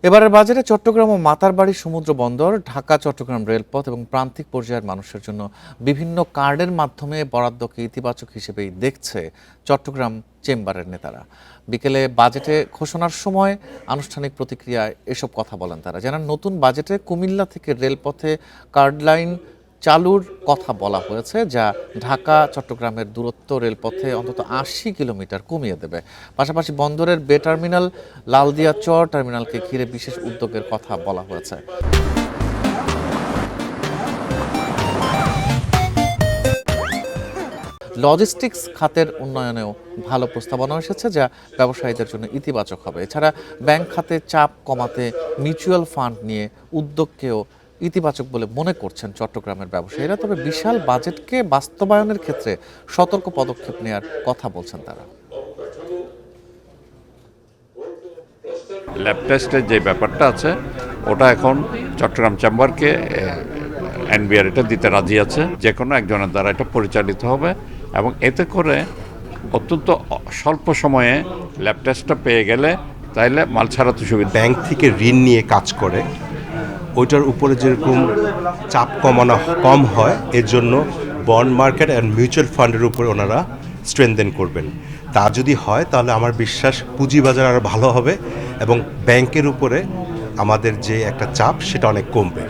এবারের বাজেটে চট্টগ্রাম ও মাতারবাড়ি সমুদ্র বন্দর, ঢাকা চট্টগ্রাম রেলপথ এবং প্রান্তিক পর্যায়ের মানুষের জন্য বিভিন্ন কার্ডের মাধ্যমে বরাদ্দকে ইতিবাচক হিসেবেই দেখছে চট্টগ্রাম চেম্বারের নেতারা। বিকেলে বাজেটে ঘোষণার সময় আনুষ্ঠানিক প্রতিক্রিয়ায় এসব কথা বলেন তারা। জানান, নতুন বাজেটে কুমিল্লা থেকে রেলপথে কার্ড লাইন চালুর কথা বলা হয়েছে, যা ঢাকা চট্টগ্রামের দূরত্ব রেলপথে অন্তত ৮০ কিলোমিটার কমিয়ে দেবে। পাশাপাশি বন্দরের বে টার্মিনাল, লালদিয়া চর টার্মিনালকে ঘিরে বিশেষ উদ্যোগের কথা বলা হয়েছে। লজিস্টিক্স খাতের উন্নয়নেও ভালো প্রস্তাবনা এসেছে, যা ব্যবসায়ীদের জন্য ইতিবাচক হবে। এছাড়া ব্যাংক খাতে চাপ কমাতে মিউচুয়াল ফান্ড নিয়ে উদ্যোগকেও ইতিবাচক বলে মনে করছেন চট্টগ্রামের ব্যবসায়ীরা। তবে বিশাল বাজেটকে বাস্তবায়নের ক্ষেত্রে সতর্ক পদক্ষেপ নেওয়ার কথা বলছেন তারা। ল্যাব টেস্টের যে ব্যাপারটা আছে, ওটা এখন চট্টগ্রাম চেম্বারকে এনবিআর এটা দিতে রাজি আছে। যে কোনো একজনের দ্বারা এটা পরিচালিত হবে এবং এতে করে অত্যন্ত স্বল্প সময়ে ল্যাব টেস্টটা পেয়ে গেলে তাইলে মাল ছাড়াতে সুবিধা। ব্যাংক থেকে ঋণ নিয়ে কাজ করে, ওইটার উপরে যেরকম চাপ কমানো কম হয়, এর জন্য বন্ড মার্কেট অ্যান্ড মিউচুয়াল ফান্ডের উপর ওনারা স্ট্রেনথেন করবেন। তা যদি হয় তাহলে আমার বিশ্বাস পুঁজিবাজার আরও ভালো হবে এবং ব্যাংকের উপরে আমাদের যে একটা চাপ সেটা অনেক কমবে।